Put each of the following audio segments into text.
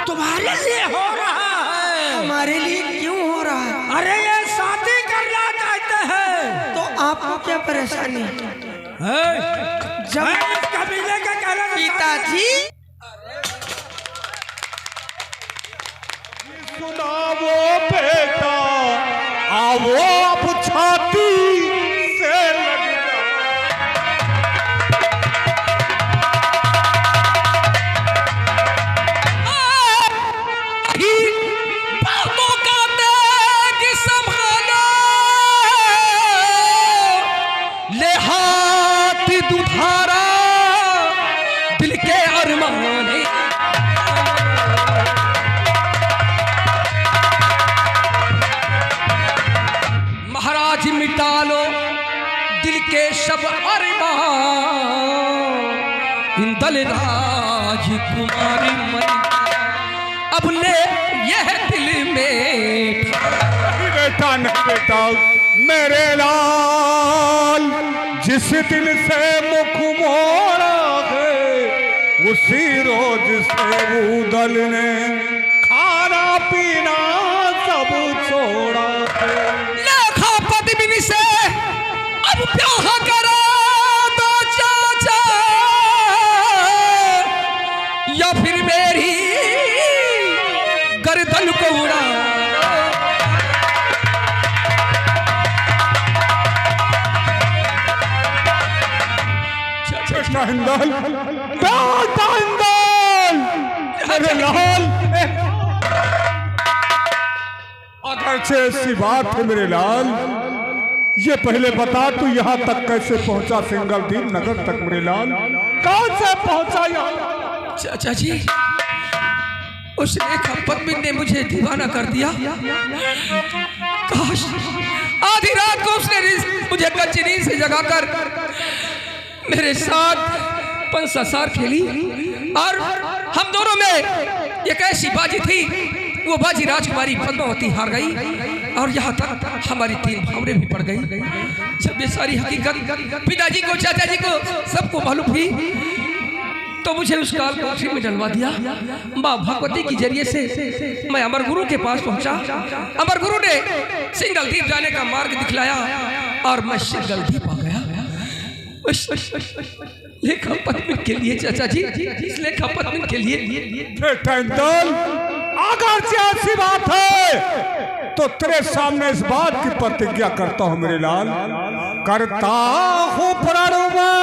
तुम्हारे लिए हो रहा है। हमारे लिए क्यों हो रहा है? अरे ये शादी करना चाहते हैं। तो आपको क्या परेशानी है? जब इस कबीले के पिताजी सुनावो बेटा, आवो अब छाती से लग ले हाथ दुधारा दिल के अरमान है। महाराज मिटा लो दिल के सब अरमान, इंदल राजकुमारी मन अब ले यह दिल में। बेटा न बेटा मेरे लाल, जिस दिल से मुख मोड़ा है उसी रोज से उदल ने खाना पीना सब छोड़ा है। लेखा पद्मिनी से अब ब्याह करा दो चाचा, या फिर मेरी गर्दन को उड़ा। हिंदल, बेटा हिंदल, मेरे लाल, अगरचे ऐसी बात है मेरे लाल, ये पहले बता तू यहाँ तक कैसे पहुँचा? सिंगलदीप नगर तक मेरे लाल कहाँ से पहुँचा यहाँ? चाचा जी, उस रेखा पद्मिनी ने मुझे दीवाना कर दिया। काश आधी रात को उसने मुझे कच्ची नींद से जगाकर मेरे साथ पंसासार खेली, और हम दोनों में एक ऐसी बाजी थी, वो बाजी राजकुमारी पद्मावती हार गई, और यहाँ तक हमारी 3 भावरें भी पड़ गई। जब ये सारी हकीकत पिताजी को, चाचा जी को, सबको मालूम हुई, तो मुझे उस काल कोठरी में डलवा दिया। माँ भगवती की जरिए से मैं अमर गुरु के पास पहुंचा। अमर गुरु ने सिंगलदीप जाने का मार्ग दिखलाया, और मैं सिंगलदीप आ गया। लेखा पद्मिनी के लिए चाचा जी, इस लेखा पद्मिनी के लिए। बेटा इंदल, अगर ऐसी बात है तो तेरे सामने इस बात की प्रतिज्ञा करता हूँ मेरे लाल, करता हूँ प्रण में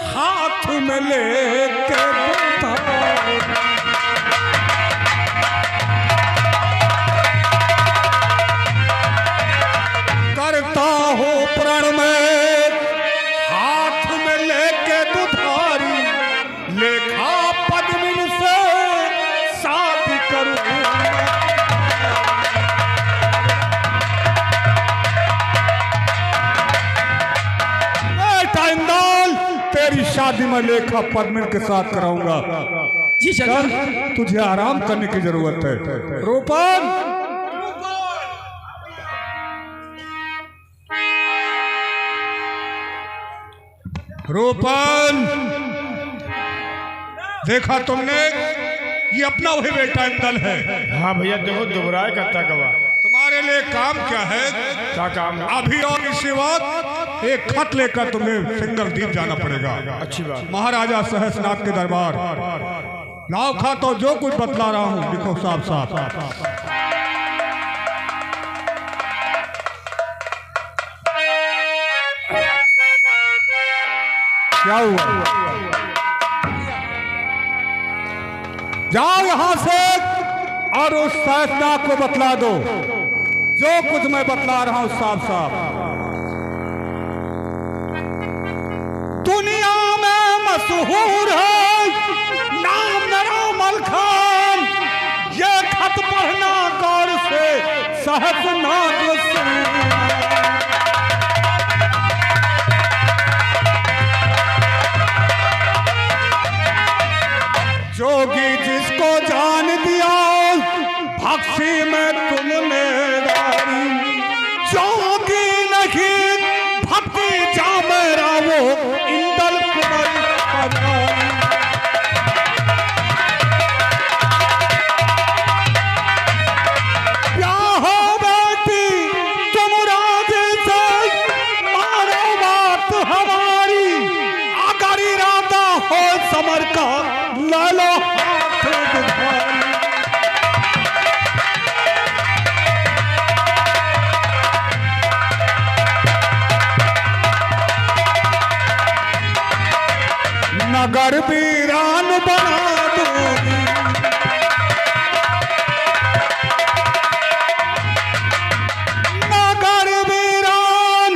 हाथ में लेके करता हूँ प्रण में हाथ में लेके दुधारी, लेखा पद्मिनी से शादी करूँ। बेटा इंदल, तेरी शादी में लेखा पद्मिनी के साथ कराऊंगा। जी चल, तुझे आराम करने की जरूरत है। रूपन, रूपन, देखा तुमने, ये अपना वही बेटा इंदल है। हाँ भैया देखो, दुबराए करता गवा। तुम्हारे लिए काम क्या है? क्या काम है? अभी और इसी वक्त एक खत लेकर तुम्हें सिंगलदीप जाना पड़ेगा। अच्छी बात। महाराजा सहसनाथ के दरबार। लाओ खा, तो जो कुछ बतला रहा हूँ लिखो साफ साफ। क्या हुआ? जाओ यहां से और उस सहसनाथ को बतला दो जो कुछ मैं बतला रहा हूं साफ साफ। दुनिया में मशहूर है नाम नरामल खान, ये खत पढ़ना गौर से सहसनाथ से। जोगी जिसको जान दिया भक्ति में तुमने डारी, जोगी नहीं भक्ति जा मेरा वो इंदल कुमार पधारी। ब्याह बेटी तुम राज से मानो बात हमारी, अगर इरादा हो समर का ले लो हाथ उधारी। नगर वीरान बना दूंगी, नगर वीरान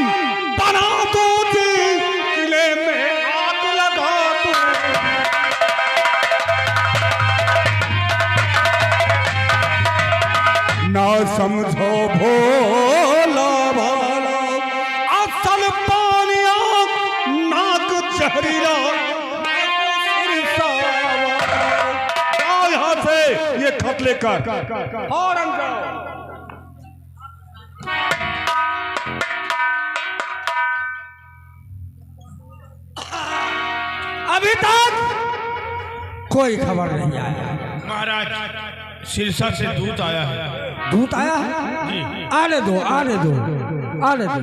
बना दूंगी, किले में आग लगा दूंगी। ना समझो भोला भाला असल पानिया नाक जहरीला यहाँ से ये खत लेकर फौरन जाओ। अभी तक कोई खबर नहीं आया। महाराज सिरसा से दूत आया है। दूत आया है? आने दो आने दो आने दो।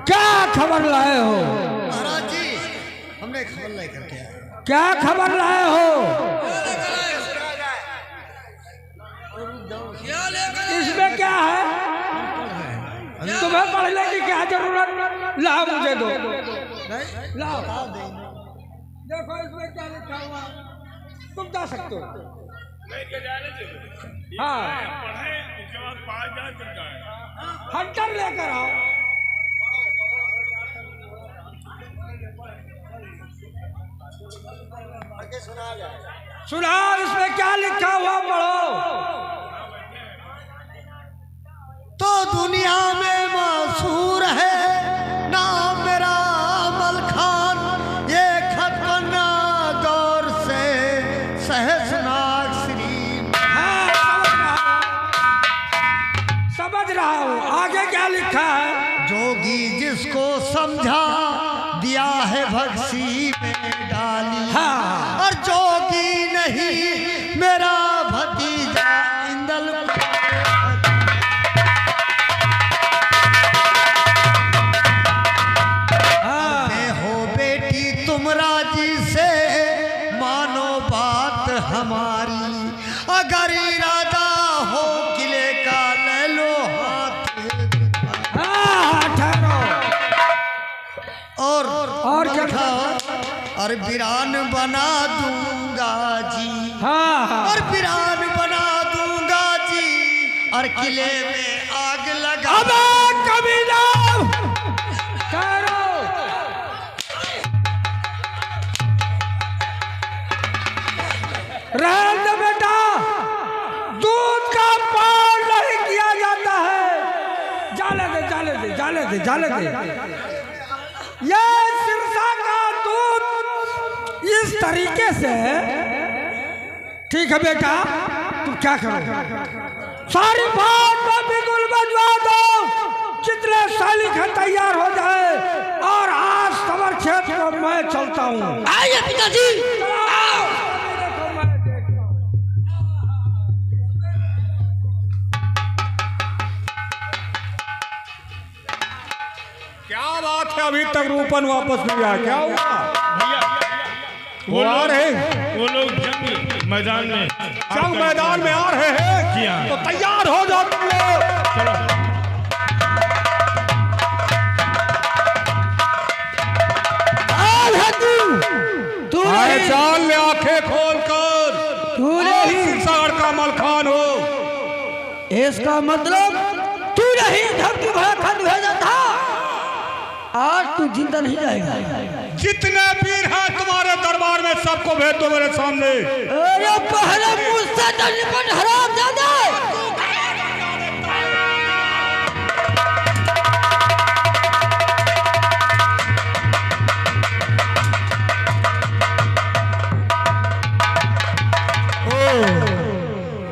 क्या खबर लाए हो? महाराज जी हमने खबर लेकर के आए। क्या खबर लाए हो? इसमें क्या है? तुम्हें पढ़ने की क्या जरूरत? लाओ मुझे दो। लाओ देखो इसमें क्या लिखा हुआ, तुम जा सकते हो। हाँ हंटर लेकर आओ। सुनाओ इसमें क्या लिखा हुआ, पढ़ो। तो दुनिया में मशहूर है नाम मेरा मलखान, ये खत पन्ना गौर से सहसनाग श्री। हाँ, समझ रहा हूँ। आगे क्या लिखा है? जोगी जिसको समझा दिया है भक्ति में डाली, हाँ। और जोगी नहीं मेरा भतीजा इंदल। हो बेटी तुम राजी से मानो बात हमारी, अगर इरादा हो किले का ले लो हाथ। ठहरो। और क्या? और वीरान बना दूंगा जी, हाँ और वीरान बना दूंगा जी, और किले में आग लगा। अबे कमीना, ठहरो। रहने दो बेटा, दूध का पान नहीं किया जाता है। जाने दे जाने दे जाने दे जाने दे। ये सिरसा का दूध इस तरीके से। ठीक है बेटा, तुम क्या करो, सारी बात में बिगुल बजवा दो, जितने सैनिक हैं तैयार हो जाए, और आज समर खेत को मैं चलता हूँ। आइए पिताजी। क्या बात है, अभी तक रूपन वापस नहीं आया, क्या हुआ? भैया वो आ रहे, वो लोग जंग मैदान में आ रहे हैं। जी हाँ। तो तैयार हो जाओ तुम लोग। चलो। तू चाल ले आंखें खोल कर, तू नहीं सिरसागढ़ का मलखान हो। इसका मतलब तू नहीं धमकी भरा खत भेजा था। आज तू जिंदा नहीं रहेगा। जितने वीर हैं तुम्हारे दरबार में सबको भेज दो मेरे सामने। अरे पहले मुझसे तो निपट हरामजादा।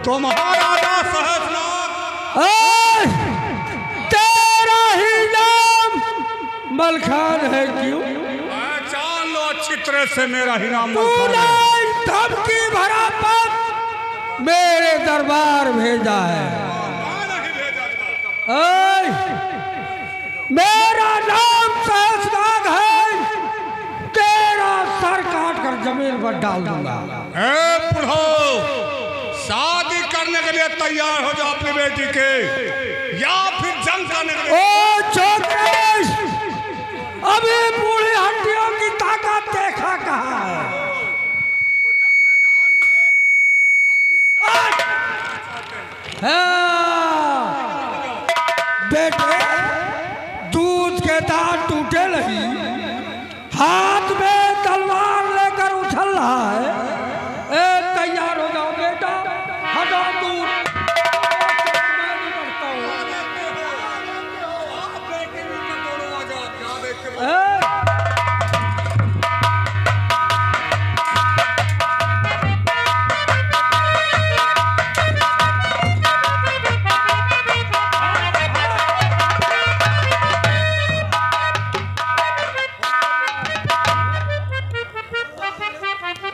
तुम्हारा नाम सहसनाग। तेरा ही नाम मलखान है क्यों? जान लो अच्छी तरह से मेरा ही नाम तूने धमकी भरा पर मेरे दरबार भेजा है। मेरा नाम सहसनाग है, तेरा सर काट कर जमीन पर डाल दूंगा। बुढ़ो, शादी करने के लिए तैयार हो जाओ अपनी बेटी के, या फिर जंग करने के लिए। ओ चौकेश, अभी बूढ़ी हड्डियों की ताकत देखा कहाँ है? बेटे, दूध के दांत टूटे नहीं, हाथ में तलवार लेकर उछल रहा है। तैयार हो जाओ बेटा, हटो दूर।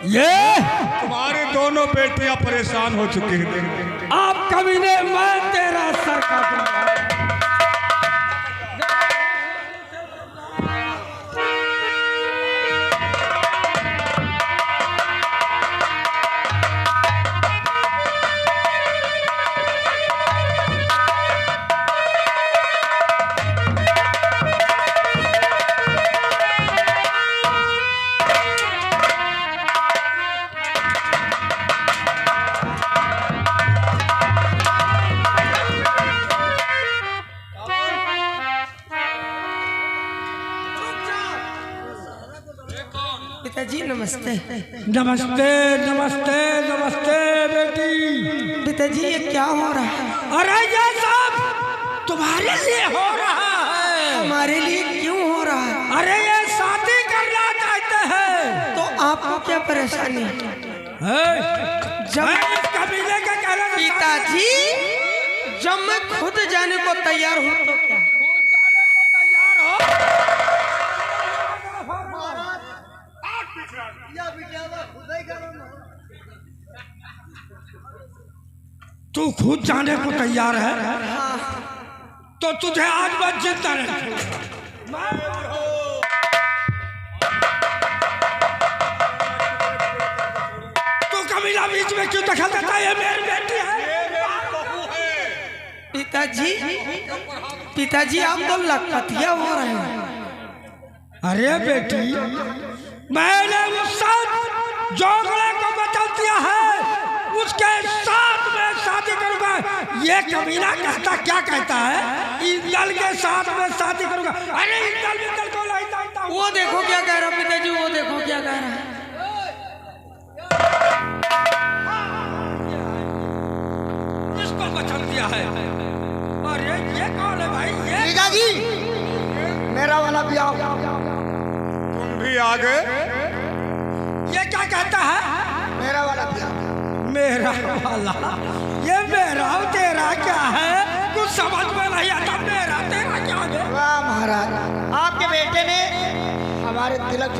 ये तुम्हारी दोनों बेटियां परेशान हो चुकी हैं। आप कमीने, मैं तेरा सर काटूंगा। पिताजी नमस्ते। नमस्ते नमस्ते नमस्ते बेटी। पिताजी ये क्या हो रहा है? अरे ये सब तुम्हारे लिए हो रहा है। हमारे लिए क्यों हो रहा है? अरे ये शादी करना चाहते हैं। तो आपको क्या परेशानी है? जब इस कबीले के कहने से पिताजी, जब मैं खुद जाने को तैयार हूँ तो क्या? तैयार हो। तू खुद जाने को तैयार है? तो तुझे आज मैं जिंदा नहीं छोड़ूंगा। तू कबीला बीच में क्यों दखल देता है? ये मेरी बेटी है। पिताजी, पिताजी आप तो लखपतिया हो रहे हैं। अरे बेटी, मैंने उस जोगड़े को बदल दिया है, उसके साथ मैं शादी करूंगा। ये कबीला कहता क्या कहता है? इंदल के साथ मैं शादी करूंगा। अरे इंदल को नहीं जानता हूं। वो देखो क्या कह रहा पिताजी, वो देखो क्या कह रहा है। इसको बदल दिया है। अरे ये कौन है भाई? ये पिताजी, मेरा वाला भी आओ। तुम भी आ गए? ये क्या कहता है? मेरा वाला भी आओ। मेरा वाला? ये मेरा तेरा क्या है? कुछ समझ में नहीं आता। मेरा तेरा क्या है? वाह महाराज, आपके बेटे ने हमारे तिलक।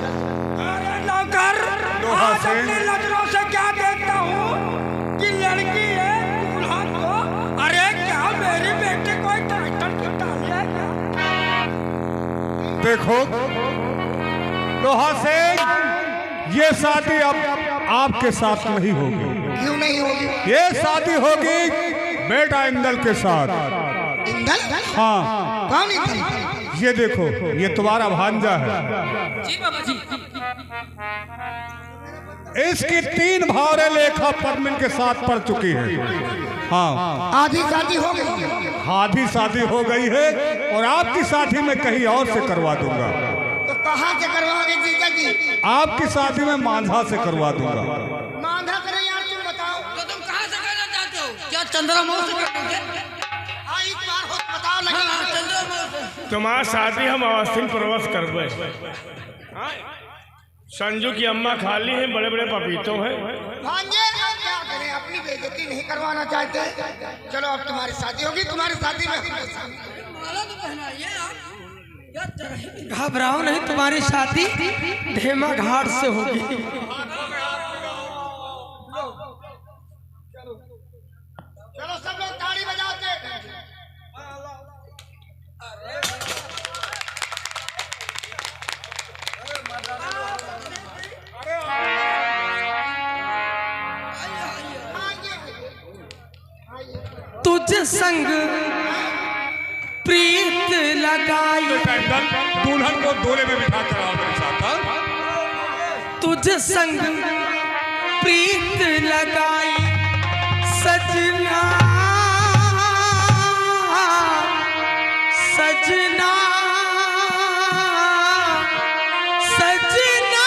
अरे नौकर, आज अपनी नजरों से क्या देखता हूँ कि लड़की है दुल्हन को। अरे क्या मेरी बेटी कोई ट्रैक्टर की डाली है क्या? देखो लोहा सिंह, ये शादी अब आपके साथ नहीं होगी। क्यों नहीं होगी? ये शादी होगी बेटा इंदल के साथ। इंदल? हाँ, कौन इंदल? ये देखो, ये तुम्हारा भांजा है। जी बाबा जी। इसकी 3 भावरे लेखा पद्मिन के साथ पड़ चुकी है। हाँ, आधी शादी हो गई। आधी शादी हो गई है और आपकी शादी में कहीं और से करवा दूंगा। तो कहाँ से करवाओगे जीजा जी? आपकी शादी में मांझा से करवा दूंगा। मांझा करें यार, तुम बताओ। तो तुम कहाँ से कहना चाहते हो? क्या चंद्रा मऊ से करोगे? हाँ, इस बार हो तो बताओ। हाँ, लगी चंद्रा मऊ से। तुम्हारा शादी हम अवस्थिन प्रवेश करबे। संजू की अम्मा खाली है, बड़े बड़े पपीतों हैं। भांजे, अब क्या करें? अपनी अपनी बेइज्जती नहीं करवाना चाहते। चलो अब तुम्हारी शादी होगी, तुम्हारी शादी में घबराओ नहीं, तुम्हारी शादी ढेमा घाट से होगी। चलो सब लोग ताली बजाते। तुझ संग प्रीत लगाई, दुल्हन को दूल्हे में बिठा कर आओ मेरे साथ। हाँ? तुझ संग प्रीत लगाई सजना, सजना, सजना।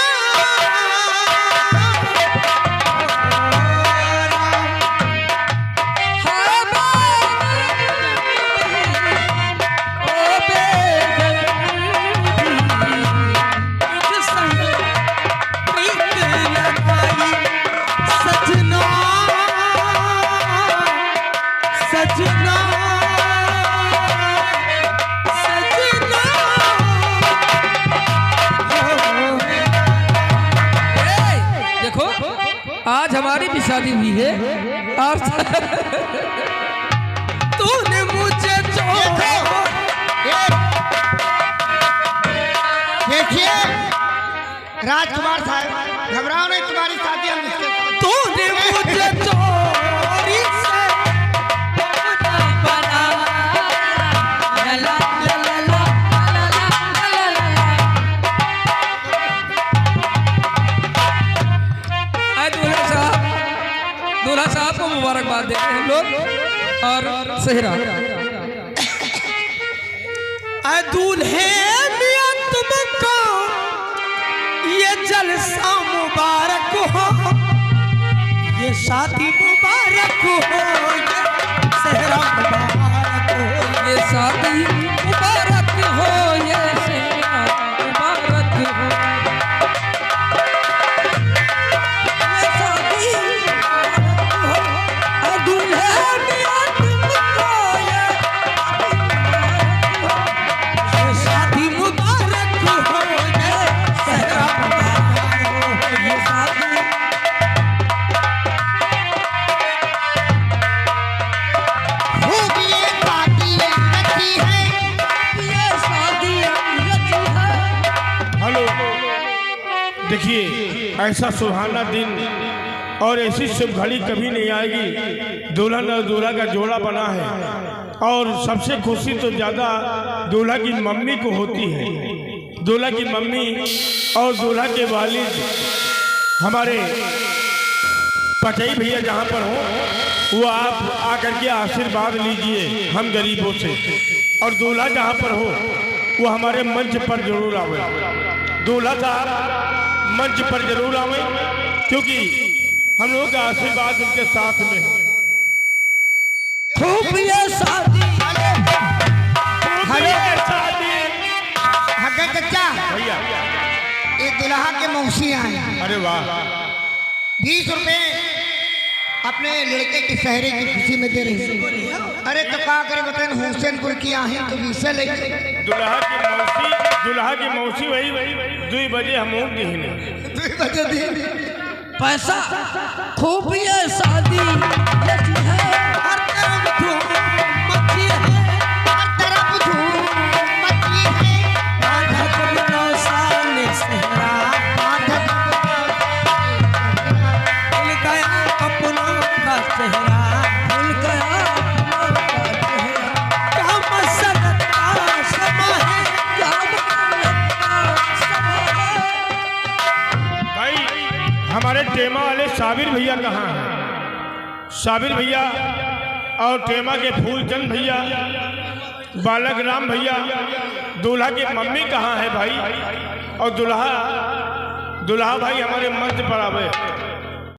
आज हमारी भी शादी हुई है और तूने मुझे देखिए राजकुमार साहब, घबराओ नहीं, तुम्हारी शादी हम इसके साथ। तूने मुझे चोरी से बना, ला ला ला ला ला ला ला ला। दूल्हा साहब को मुबारकबाद देते हैं हम लोग और सेहरा। दूल्हे मियां तुमको ये जलसा मुबारक हो, ये शादी मुबारक हो, ये सेहरा मुबारक हो, ये शादी मुबारक हो, ये सेहरा मुबारक हो, ये शादी दूल्हे मियां तुमको ये शादी मुबारक हो, ये सेहरा मुबारक हो, ये शादी। खूब ये शादी रची है, ये शादी रची है। हेलो, देखिए ऐसा सुहाना दिन और ऐसी शुभ घड़ी कभी नहीं आएगी। दुल्हन और दूल्हा का जोड़ा बना है और सबसे खुशी तो ज़्यादा दूल्हा की मम्मी को होती है। दूल्हा की मम्मी और दूल्हा के वालिद हमारे पटई भैया जहाँ पर हो वो आप आकर के आशीर्वाद लीजिए हम गरीबों से। और दूल्हा जहाँ पर हो वो हमारे मंच पर जरूर आवे। दूल्हा साहब मंच पर जरूर आवे क्योंकि हम लोगों का आशीर्वाद उनके साथ में है। खूब ये शादी, हेलो शादी हगे चचा, भैया, ये दुल्हा के मौसी आए, अरे वाह, 20 रुपए अपने लड़के की सहरे की खुशी में दे रही है। अरे तो क्या करे बताए, हुसैनपुर की आहे तो 20 ले दुल्हा की मौसी वही 2 बजे हम होंगे ही नहीं। 2 बजे दी पैसा खूब ये शादी रची है, हर तरफ धूम मची है, हर तरफ धूम मची है, राधा कबनो सामने सेहरा, भूल गया अपनों का चेहरा, भूल गया अपनों का चेहरा। क्या मसरत का समा है, क्या मसरत का समा है। भाई हमारे टेमा वाले साबिर भैया कहाँ हैं? साबिर भैया और टेमा के फूलचंद भैया, बालक राम भैया, दूल्हा की मम्मी कहाँ है भाई? और दूल्हा भाई हमारे मंच पर आवे।